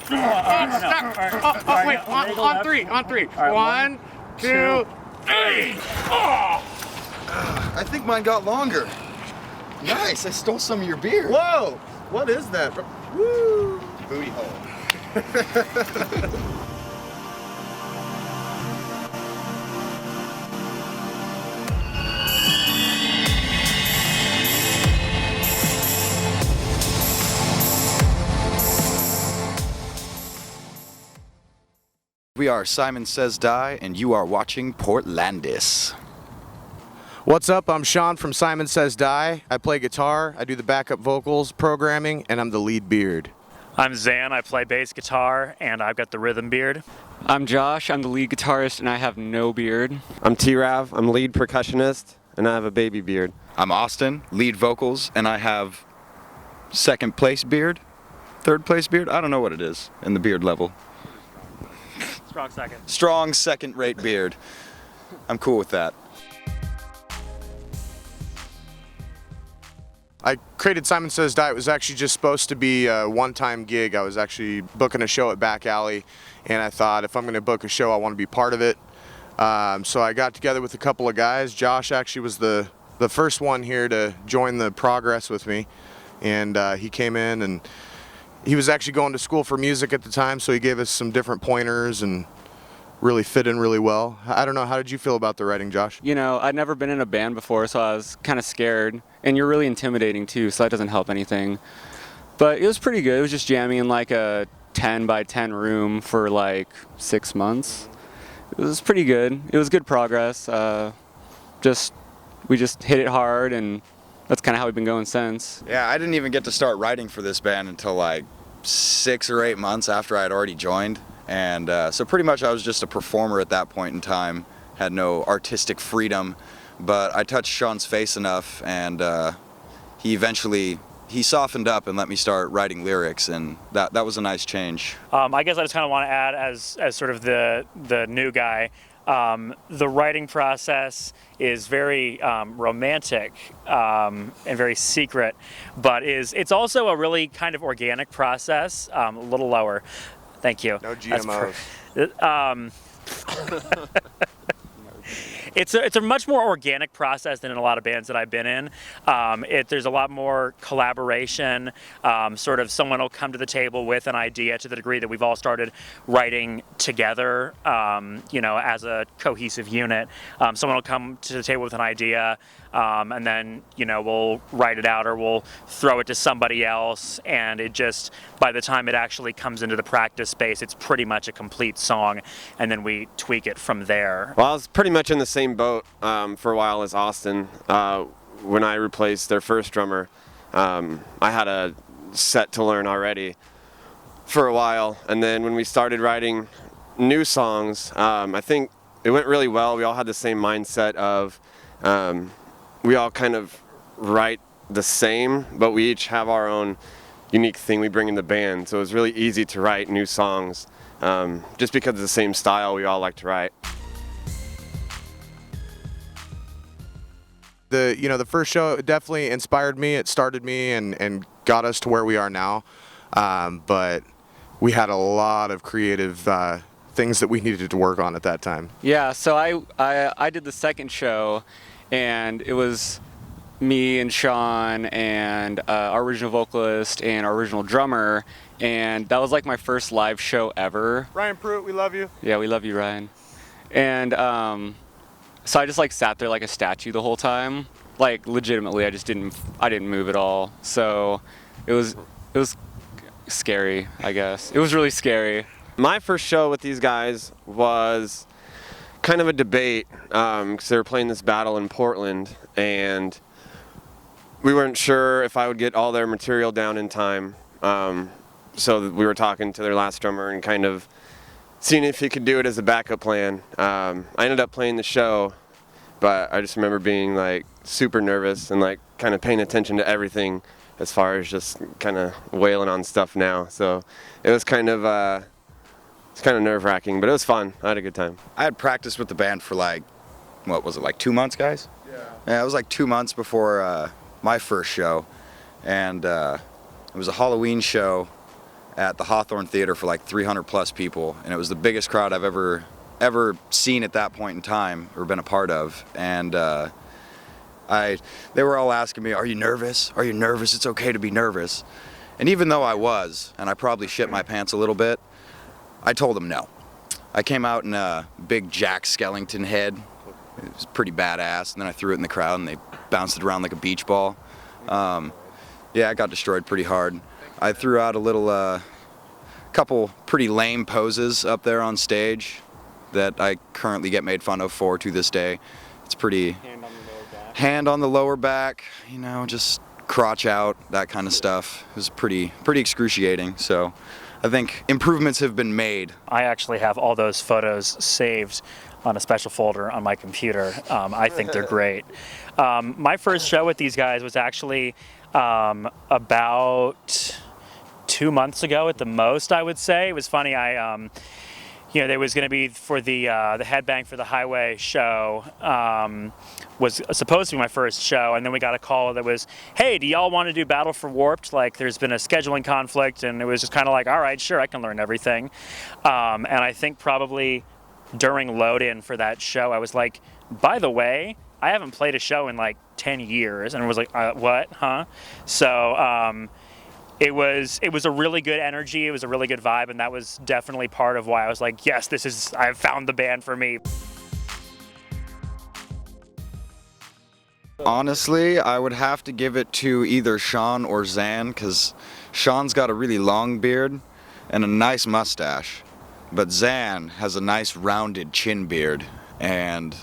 Wait, on three. Right, 1, 2, 3. I think mine got longer. Nice, I stole some of your beer. Whoa! What is that? Woo! Booty hole. We are Simon Says Die, and you are watching Portlandas. What's up? I'm Sean from Simon Says Die. I play guitar, I do the backup vocals, programming, and I'm the lead beard. I'm Zan, I play bass guitar, and I've got the rhythm beard. I'm Josh, I'm the lead guitarist, and I have no beard. I'm T-Rav, I'm lead percussionist, and I have a baby beard. I'm Austin, lead vocals, and I have second place beard? Third place beard? I don't know what it is in the beard level. Strong second. Strong second-rate beard. I'm cool with that. I created Simon Says Die. It was actually just supposed to be a one-time gig. I was actually booking a show at Back Alley, and I thought if I'm going to book a show, I want to be part of it. So I got together with a couple of guys. Josh actually was the first one here to join the progress with me, and he came in, and he was actually going to school for music at the time, so he gave us some different pointers and really fit in really well. I don't know, how did you feel about the writing, Josh? You know, I'd never been in a band before, so I was kind of scared. And you're really intimidating too, so that doesn't help anything. But it was pretty good. It was just jamming in like a 10 by 10 room for like 6 months. It was pretty good. It was good progress. We just hit it hard, and that's kind of how we've been going since. Yeah, I didn't even get to start writing for this band until like 6 or 8 months after I had already joined. And so pretty much I was just a performer at that point in time, had no artistic freedom. But I touched Sean's face enough, and he softened up and let me start writing lyrics, and that was a nice change. I guess I just kind of want to add, as sort of the new guy, the writing process is very romantic and very secret, but it's also a really kind of organic process, a little lower. Thank you. No GMOs. It's a much more organic process than in a lot of bands that I've been in. There's a lot more collaboration. Sort of someone will come to the table with an idea to the degree that we've all started writing together, as a cohesive unit. Someone will come to the table with an idea, and then, we'll write it out or we'll throw it to somebody else. And it just, by the time it actually comes into the practice space, it's pretty much a complete song. And then we tweak it from there. Well, I was pretty much in the same boat for a while as Austin. When I replaced their first drummer, I had a set to learn already for a while. And then when we started writing new songs, I think it went really well. We all had the same mindset of we all kind of write the same, but we each have our own unique thing we bring in the band. So it was really easy to write new songs just because of the same style we all like to write. The first show definitely inspired me. It started me and got us to where we are now. But we had a lot of creative things that we needed to work on at that time. Yeah, so I did the second show, and it was me and Sean and our original vocalist and our original drummer, and that was like my first live show ever. Ryan Pruitt, we love you. Yeah, we love you, Ryan. And so I just like sat there like a statue the whole time. Like legitimately, I didn't move at all. So it was scary, I guess. It was really scary. My first show with these guys was kind of a debate because they were playing this battle in Portland, and we weren't sure if I would get all their material down in time. So we were talking to their last drummer and kind of seeing if he could do it as a backup plan. I ended up playing the show, but I just remember being like super nervous and like kind of paying attention to everything as far as just kind of wailing on stuff now. So it was kind of nerve-wracking, but it was fun. I had a good time. I had practiced with the band for like 2 months, guys? Yeah, it was like 2 months before my first show, and it was a Halloween show at the Hawthorne Theater for like 300 plus people, and it was the biggest crowd I've ever seen at that point in time or been a part of. And they were all asking me, "Are you nervous? Are you nervous? It's okay to be nervous." And even though I was, and I probably shit my pants a little bit, I told them no. I came out in a big Jack Skellington head. It was pretty badass, and then I threw it in the crowd and they bounced it around like a beach ball. Yeah, I got destroyed pretty hard. I threw out a little couple pretty lame poses up there on stage that I currently get made fun of for to this day. It's pretty hand on the lower back, you know, just crotch out, that kind of stuff. It was pretty excruciating. So I think improvements have been made. I actually have all those photos saved on a special folder on my computer. I think they're great. My first show with these guys was actually about 2 months ago at the most, I would say. It was funny. There was going to be for the Headbang for the Highway show was supposed to be my first show, and then we got a call that was, "Hey, do y'all want to do Battle for Warped? Like, there's been a scheduling conflict," and it was just kind of like, "All right, sure, I can learn everything." And I think probably during load-in for that show, I was like, "By the way, I haven't played a show in like 10 years," and I was like, "What? Huh?" So. It was a really good energy. It was a really good vibe, and that was definitely part of why I was like, yes, I've found the band for me. Honestly, I would have to give it to either Sean or Zan, because Sean's got a really long beard and a nice mustache, but Zan has a nice rounded chin beard, and,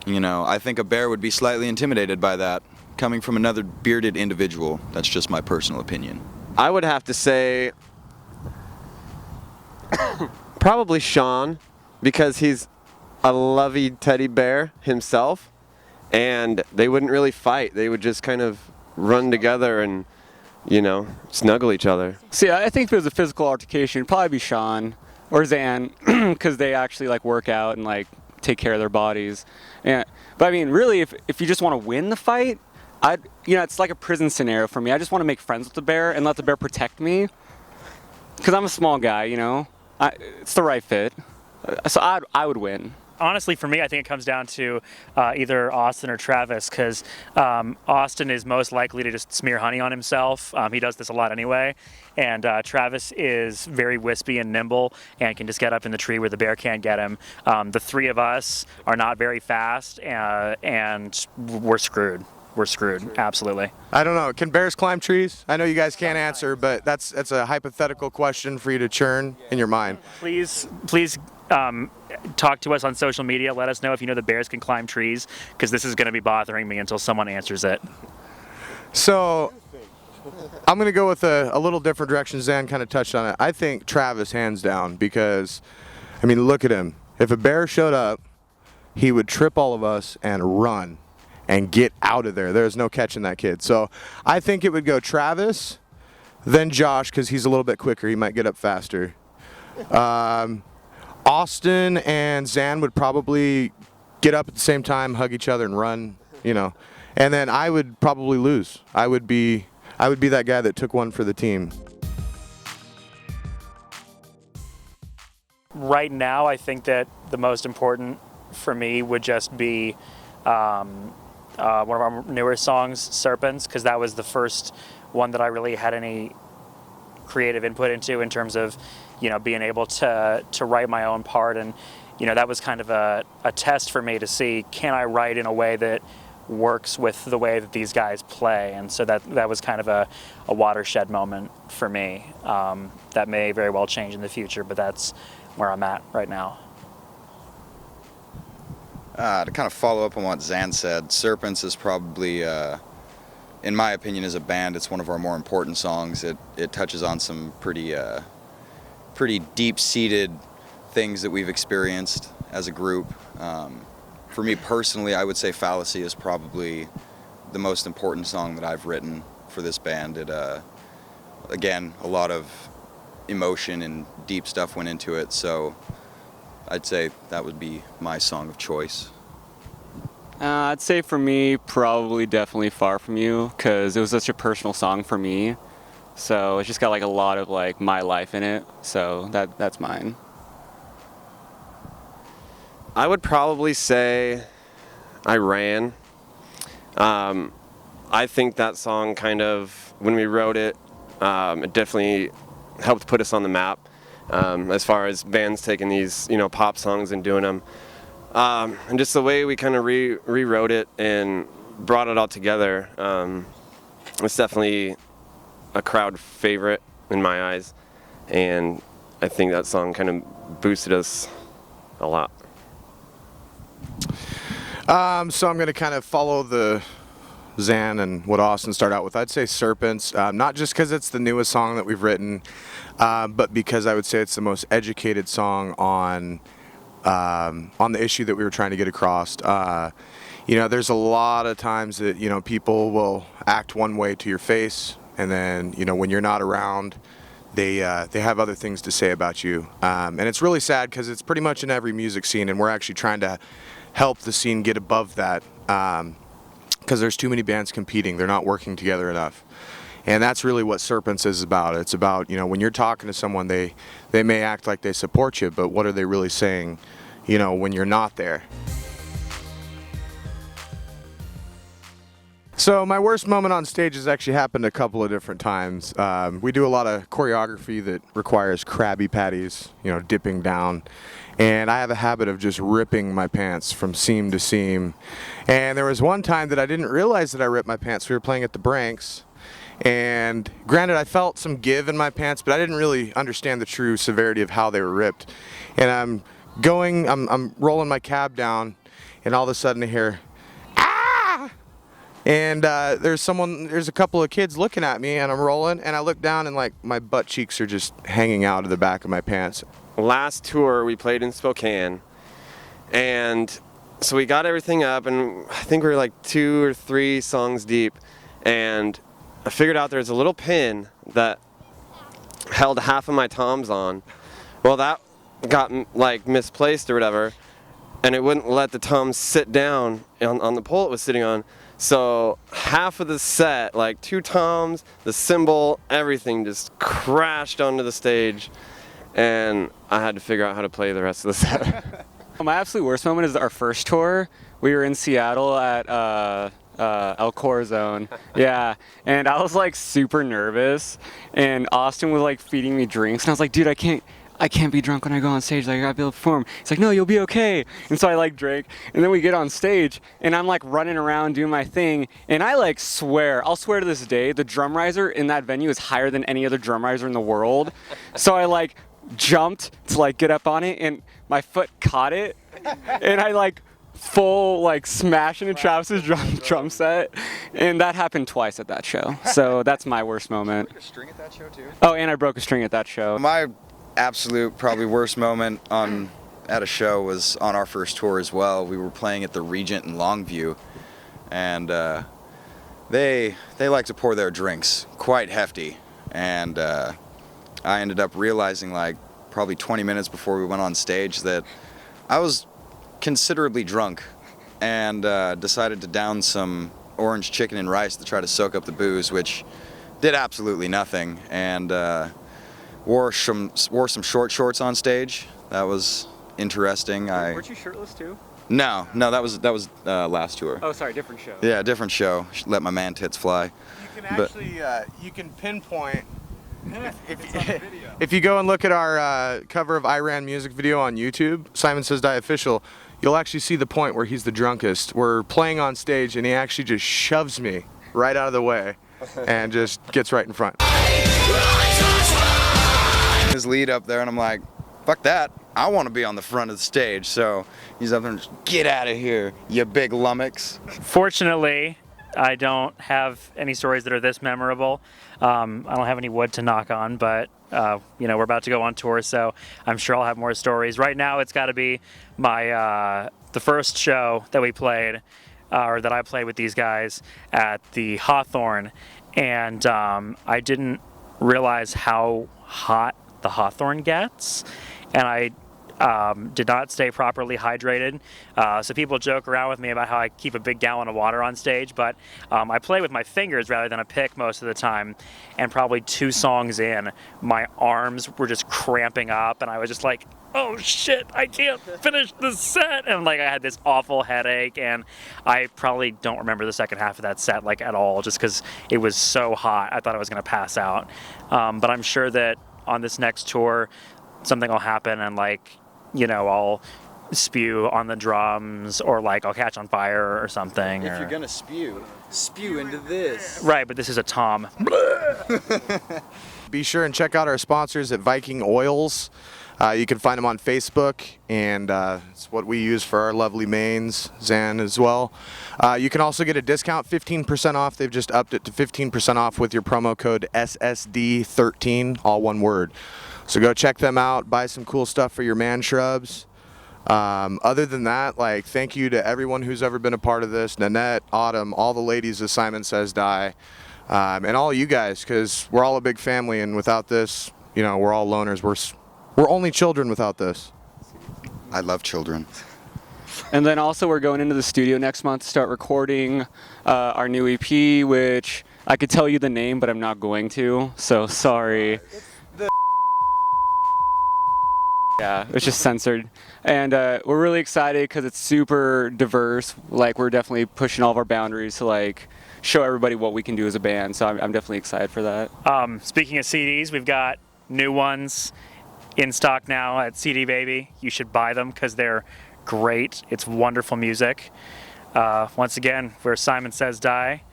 you know, I think a bear would be slightly intimidated by that, coming from another bearded individual. That's just my personal opinion. I would have to say probably Sean, because he's a lovey teddy bear himself, and they wouldn't really fight. They would just kind of run together and, you know, snuggle each other. See, I think if it was a physical altercation, it'd probably be Sean or Zan, because they actually like work out and like take care of their bodies. But I mean, really, if you just want to win the fight, it's like a prison scenario for me. I just want to make friends with the bear and let the bear protect me, because I'm a small guy, you know. It's the right fit. So I would win. Honestly, for me, I think it comes down to either Austin or Travis, because Austin is most likely to just smear honey on himself. He does this a lot anyway. And Travis is very wispy and nimble and can just get up in the tree where the bear can't get him. The three of us are not very fast, and we're screwed. We're screwed, absolutely. I don't know. Can bears climb trees? I know you guys can't answer, but that's a hypothetical question for you to churn in your mind. Please talk to us on social media. Let us know if you know the bears can climb trees, because this is going to be bothering me until someone answers it. So I'm going to go with a little different direction. Zan kind of touched on it. I think Travis, hands down, because, I mean, look at him. If a bear showed up, he would trip all of us and run and get out of there. There's no catching that kid. So I think it would go Travis, then Josh, because he's a little bit quicker. He might get up faster. Austin and Zan would probably get up at the same time, hug each other, and run, you know. And then I would probably lose. I would be that guy that took one for the team. Right now, I think that the most important for me would just be one of our newer songs, Serpents, because that was the first one that I really had any creative input into, in terms of, you know, being able to write my own part. And, you know, that was kind of a test for me to see, can I write in a way that works with the way that these guys play? And so that was kind of a watershed moment for me. That may very well change in the future, but that's where I'm at right now. To kind of follow up on what Zan said, Serpents is probably, in my opinion, as a band, it's one of our more important songs. It touches on some pretty deep-seated things that we've experienced as a group. For me personally, I would say Fallacy is probably the most important song that I've written for this band. It, again, a lot of emotion and deep stuff went into it, so I'd say that would be my song of choice. I'd say for me, probably definitely Far From You, because it was such a personal song for me. So it's just got like a lot of like my life in it. So that's mine. I would probably say I Ran. I think that song kind of, when we wrote it, it definitely helped put us on the map as far as bands taking these, pop songs and doing them. And just the way we kind of rewrote it and brought it all together, it's definitely a crowd favorite in my eyes. And I think that song kind of boosted us a lot. So I'm going to kind of follow the Zan and what Austin started out with. I'd say Serpents, not just because it's the newest song that we've written, but because I would say it's the most educated song on the issue that we were trying to get across. There's a lot of times that, people will act one way to your face, and then, when you're not around, they have other things to say about you. And it's really sad because it's pretty much in every music scene, and we're actually trying to help the scene get above that, because there's too many bands competing. They're not working together enough. And that's really what Serpents is about. It's about, when you're talking to someone, they may act like they support you, but what are they really saying, when you're not there? So my worst moment on stage has actually happened a couple of different times. We do a lot of choreography that requires Krabby Patties, dipping down. And I have a habit of just ripping my pants from seam to seam. And there was one time that I didn't realize that I ripped my pants. We were playing at the Branks. And granted, I felt some give in my pants, but I didn't really understand the true severity of how they were ripped. And I'm rolling my cab down, and all of a sudden I hear, ah! And there's a couple of kids looking at me, and I'm rolling, and I look down, and like my butt cheeks are just hanging out of the back of my pants. Last tour we played in Spokane, and so we got everything up, and I think we were like 2 or 3 songs deep, and I figured out there's a little pin that held half of my toms on. Well, that got like misplaced or whatever, and it wouldn't let the toms sit down on the pole it was sitting on. So half of the set, like 2 toms, the cymbal, everything just crashed onto the stage, and I had to figure out how to play the rest of the set. My absolute worst moment is our first tour. We were in Seattle at El Corazon. Yeah, and I was like super nervous, and Austin was like feeding me drinks, and I was like, dude, I can't be drunk when I go on stage. Like, I gotta be able to perform. He's like, no, you'll be okay. And so I like drank, and then we get on stage, and I'm like running around doing my thing, and I like I'll swear to this day, the drum riser in that venue is higher than any other drum riser in the world. So I like jumped to like get up on it, and my foot caught it, and I like full like smash into Travis's drum set, and that happened twice at that show. So that's my worst moment. You broke a string at that show too? Oh, and I broke a string at that show. My absolute probably worst moment at a show was on our first tour as well. We were playing at the Regent in Longview, and they like to pour their drinks quite hefty, and I ended up realizing like probably 20 minutes before we went on stage that I was considerably drunk, and decided to down some orange chicken and rice to try to soak up the booze, which did absolutely nothing, and wore some short shorts on stage. That was interesting. Weren't you shirtless too? No, that was last tour. Oh, sorry, different show. Yeah, different show. Let my man tits fly. You can actually you can pinpoint. If you go and look at our cover of Iran music video on YouTube, Simon Says Die Official, you'll actually see the point where he's the drunkest. We're playing on stage, and he actually just shoves me right out of the way and just gets right in front. His lead up there, and I'm like, fuck that. I want to be on the front of the stage. So he's up there and just, get out of here, you big lummox. Fortunately, I don't have any stories that are this memorable. I don't have any wood to knock on, but we're about to go on tour, so I'm sure I'll have more stories. Right now, it's got to be my the first show that we played, or that I played with these guys at the Hawthorne, and I didn't realize how hot the Hawthorne gets, and I did not stay properly hydrated. So people joke around with me about how I keep a big gallon of water on stage, but I play with my fingers rather than a pick most of the time. And probably 2 songs in, my arms were just cramping up, and I was just like, oh shit, I can't finish the set. And like I had this awful headache, and I probably don't remember the second half of that set like at all, just because it was so hot. I thought I was gonna pass out. But I'm sure that on this next tour, something will happen, and like, you know, I'll spew on the drums, or like I'll catch on fire or something. If you're gonna spew into this. Right, but this is a Tom. Be sure and check out our sponsors at Viking Oils. You can find them on Facebook, and it's what we use for our lovely mains, Zan as well. You can also get a discount, 15% off. They've just upped it to 15% off with your promo code SSD13, all one word. So go check them out, buy some cool stuff for your man shrubs. Other than that, like, thank you to everyone who's ever been a part of this, Nanette, Autumn, all the ladies of Simon Says Die, and all you guys, because we're all a big family, and without this, you know, we're all loners. We're only children without this. I love children. And then also we're going into the studio next month to start recording our new EP, which I could tell you the name, but I'm not going to, so sorry. Yeah, it's just censored. And we're really excited because it's super diverse. Like, we're definitely pushing all of our boundaries to like show everybody what we can do as a band. So I'm definitely excited for that. Speaking of CDs, we've got new ones in stock now at CD Baby. You should buy them because they're great. It's wonderful music. Once again, we're Simon Says Die.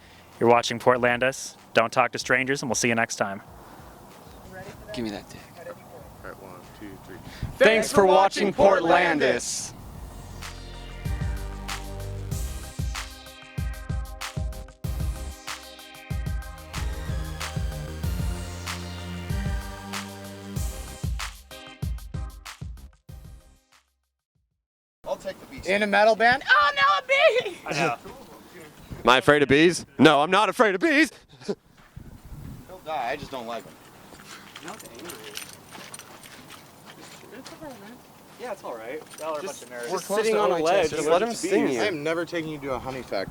You're watching Portlandas. Don't talk to strangers, and we'll see you next time. Give me that dick. All right, 1, 2, 3. Thanks for watching Portlandas. I'll take the beast. In a metal band? Oh, no, a bee! I know. Am I afraid of bees? No, I'm not afraid of bees. He'll die, I just don't like him. Yeah, it's all right. Y'all are a bunch of nerds. Just sitting on a ledge. Just let him sing you. I am never taking you to a honey factory.